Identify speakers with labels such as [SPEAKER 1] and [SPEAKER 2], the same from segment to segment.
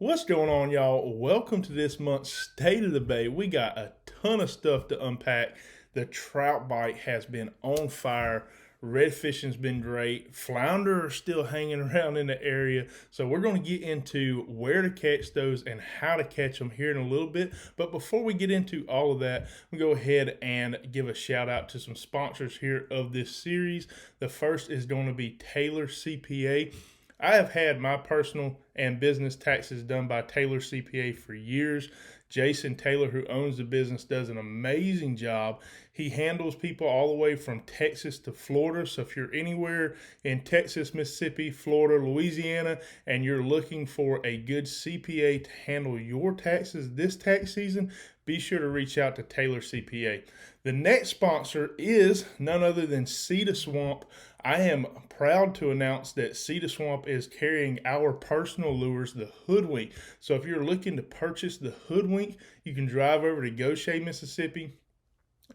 [SPEAKER 1] What's going on, y'all? Welcome to this month's State of the Bay. We got a ton of stuff to unpack. The trout bite has been on fire. Redfishing's been great. Flounder are still hanging around in the area. So we're going to get into where to catch those and how to catch them here in a little bit. But before we get into all of that, we'll go ahead and give a shout out to some sponsors here of this series. The first is going to be Taylor CPA. I have had my personal and business taxes done by Taylor CPA for years. Jason Taylor, who owns the business, does an amazing job. He handles people all the way from Texas to Florida. So if you're anywhere in Texas, Mississippi, Florida, Louisiana, and you're looking for a good CPA to handle your taxes this tax season, be sure to reach out to Taylor CPA. The next sponsor is none other than Sea to Swamp. I am proud to announce that Sea to Swamp is carrying our personal lures, the Hoodwink. So if you're looking to purchase the Hoodwink, you can drive over to Goshen, Mississippi,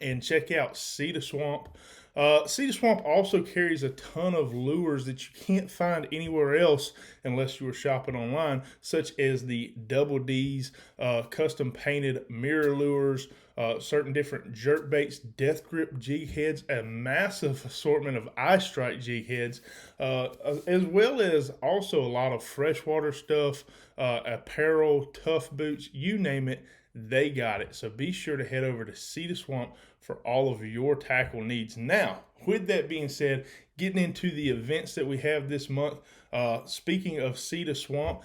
[SPEAKER 1] and check out Sea to Swamp. Sea to Swamp also carries a ton of lures that you can't find anywhere else unless you are shopping online, such as the Double D's, custom painted mirror lures, certain different jerk baits, death grip jig heads, a massive assortment of eye strike jig heads, as well as also a lot of freshwater stuff, apparel, tough boots, you name it. They got it. So be sure to head over to Sea to Swamp for all of your tackle needs. Now, with that being said, getting into the events that we have this month, speaking of Sea to Swamp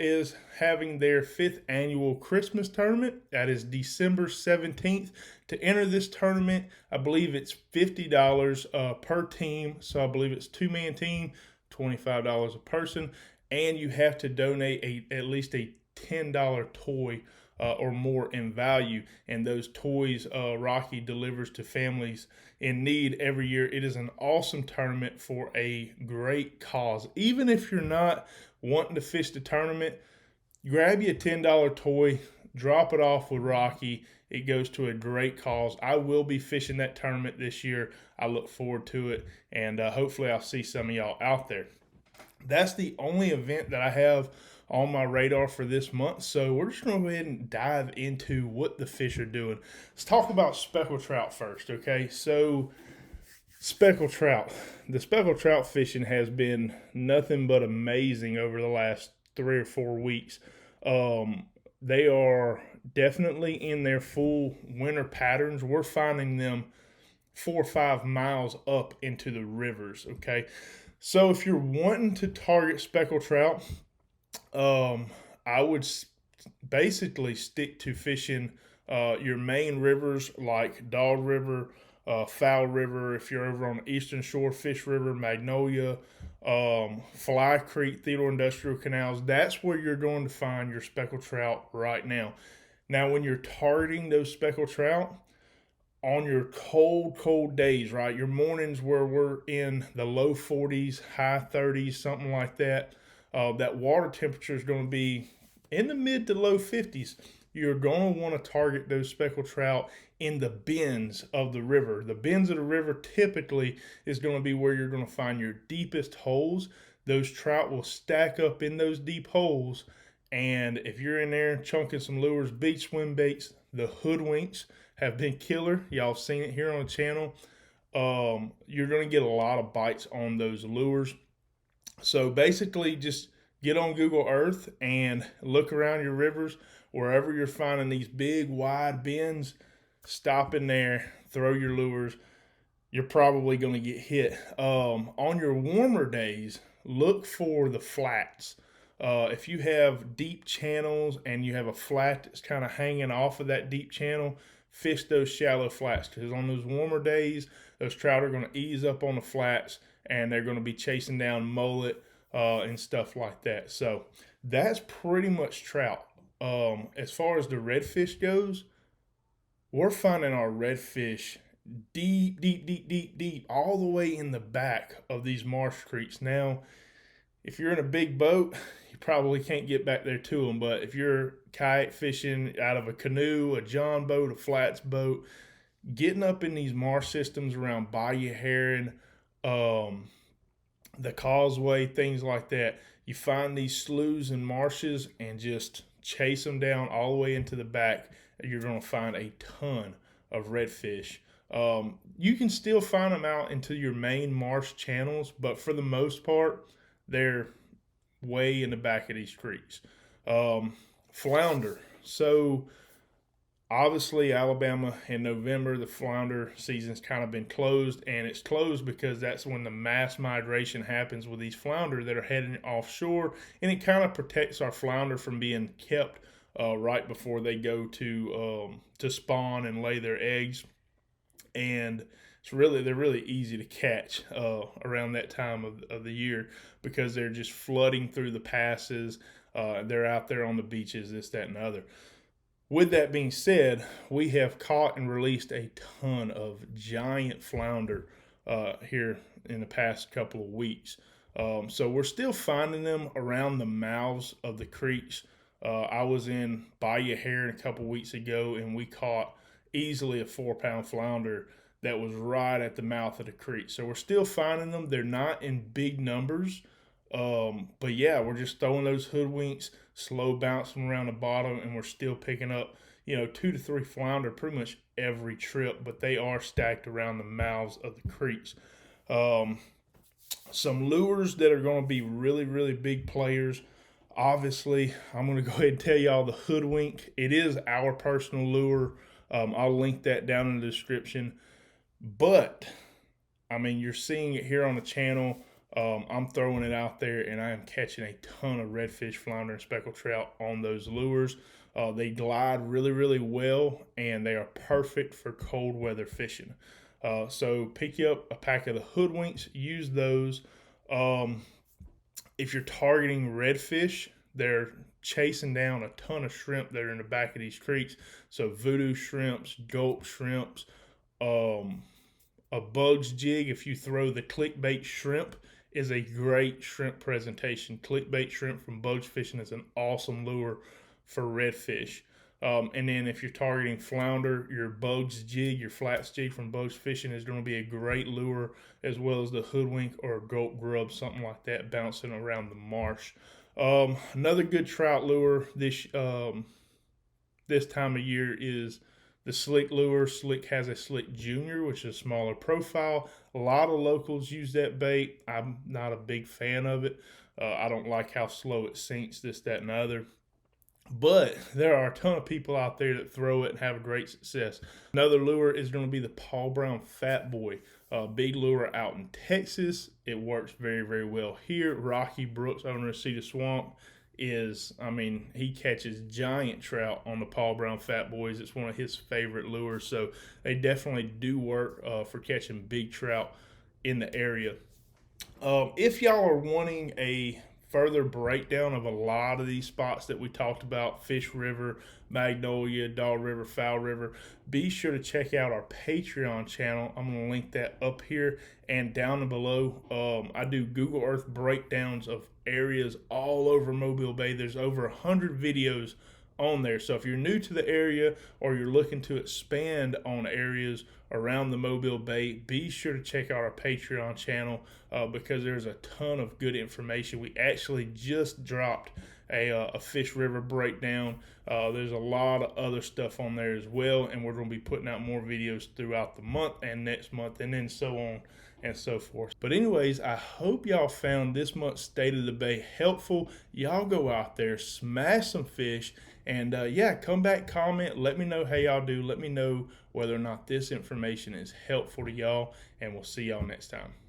[SPEAKER 1] is having their 5th annual Christmas tournament. That is December 17th. To enter this tournament, I believe it's $50 per team. So I believe it's 2-man team, $25 a person. And you have to donate at least a $10 toy or more in value, and those toys Rocky delivers to families in need every year. It is an awesome tournament for a great cause. Even if you're not wanting to fish the tournament, grab you a $10 toy, drop it off with Rocky. It goes to a great cause. I will be fishing that tournament this year. I look forward to it, and hopefully I'll see some of y'all out there. That's the only event that I have on my radar for this month. So we're just going to go ahead and dive into what the fish are doing. Let's talk about speckled trout first, okay? So speckled trout. The speckled trout fishing has been nothing but amazing over the last 3 or 4 weeks. They are definitely in their full winter patterns. We're finding them 4 or 5 miles up into the rivers, okay? So if you're wanting to target speckled trout, I would basically stick to fishing your main rivers like Dog River, Fowl River. If you're over on the Eastern Shore, Fish River, Magnolia, Fly Creek, Theodore Industrial Canals, that's where you're going to find your speckled trout right now. Now, when you're targeting those speckled trout, on your cold days, right, your mornings where we're in the low 40s, high 30s, something like that, that water temperature is going to be in the mid to low 50s. You're going to want to target those speckled trout in the bends of the river. The bends of the river typically is going to be where you're going to find your deepest holes. Those trout will stack up in those deep holes, and if you're in there chunking some lures, beach swim baits, the Hoodwinks have been killer. Y'all seen it here on the channel. You're going to get a lot of bites on those lures. So basically just get on Google Earth and look around your rivers. Wherever you're finding these big wide bends, stop in there, throw your lures. You're probably going to get hit. On your warmer days, look for the flats. If you have deep channels and you have a flat that's kind of hanging off of that deep channel, fish those shallow flats, because on those warmer days, those trout are going to ease up on the flats and they're going to be chasing down mullet and stuff like that. So that's pretty much trout. As far as the redfish goes, we're finding our redfish deep, all the way in the back of these marsh creeks. Now, if you're in a big boat, you probably can't get back there to them. But if you're kayak fishing out of a canoe, a john boat, a flats boat, getting up in these marsh systems around Bayou Heron, the causeway, things like that, You find these sloughs and marshes and just chase them down all the way into the back. You're going to find a ton of redfish. You can still find them out into your main marsh channels, but for the most part, they're way in the back of these creeks. Flounder. So obviously, Alabama in November, the flounder season's kind of been closed, and it's closed because that's when the mass migration happens with these flounder that are heading offshore, and it kind of protects our flounder from being kept right before they go to spawn and lay their eggs. And they're really easy to catch around that time of the year because they're just flooding through the passes. They're out there on the beaches, this, that, and the other. With that being said, we have caught and released a ton of giant flounder here in the past couple of weeks. So we're still finding them around the mouths of the creeks. I was in Bayou Heron a couple weeks ago, and we caught easily a 4-pound flounder that was right at the mouth of the creek. So we're still finding them. They're not in big numbers. But yeah, we're just throwing those hoodwinks, slow bouncing around the bottom, and we're still picking up, 2 to 3 flounder pretty much every trip, but they are stacked around the mouths of the creeks. Some lures that are going to be really, really big players. Obviously, I'm going to go ahead and tell y'all the Hoodwink. It is our personal lure. I'll link that down in the description. But, you're seeing it here on the channel. I'm throwing it out there, and I am catching a ton of redfish, flounder, and speckled trout on those lures. They glide really, really well, and they are perfect for cold weather fishing. So pick you up a pack of the Hoodwinks, use those. If you're targeting redfish, they're chasing down a ton of shrimp that are in the back of these creeks. So voodoo shrimps, gulp shrimps, a Bug's Jig. If you throw the clickbait shrimp, is a great shrimp presentation. Clickbait shrimp from Bugs Fishing is an awesome lure for redfish. And then if you're targeting flounder, your Bugs Jig, your flats jig from Bugs Fishing is going to be a great lure, as well as the Hoodwink or a gulp grub, something like that, bouncing around the marsh. Another good trout lure this time of year is the Slick lure. Slick has a Slick Junior, which is a smaller profile. A lot of locals use that bait. I'm not a big fan of it. I don't like how slow it sinks, this, that, and the other. But there are a ton of people out there that throw it and have a great success. Another lure is going to be the Paul Brown Fat Boy. Big lure out in Texas. It works very, very well here. Rocky Brooks, owner of Cedar Swamp, he catches giant trout on the Paul Brown Fat Boys. It's one of his favorite lures. So they definitely do work for catching big trout in the area. If y'all are wanting a further breakdown of a lot of these spots that we talked about, Fish River, Magnolia, Dog River, Fowl River, be sure to check out our Patreon channel. I'm going to link that up here and down below. I do Google Earth breakdowns of areas all over Mobile Bay. There's over 100 videos on there. So if you're new to the area or you're looking to expand on areas around the Mobile Bay, be sure to check out our Patreon channel because there's a ton of good information. We actually just dropped a Fish River breakdown. There's a lot of other stuff on there as well, and we're going to be putting out more videos throughout the month and next month, and then so on and so forth. But anyways, I hope y'all found this month's State of the Bay helpful. Y'all go out there, smash some fish, and come back, comment, let me know how y'all do. Let me know whether or not this information is helpful to y'all, and we'll see y'all next time.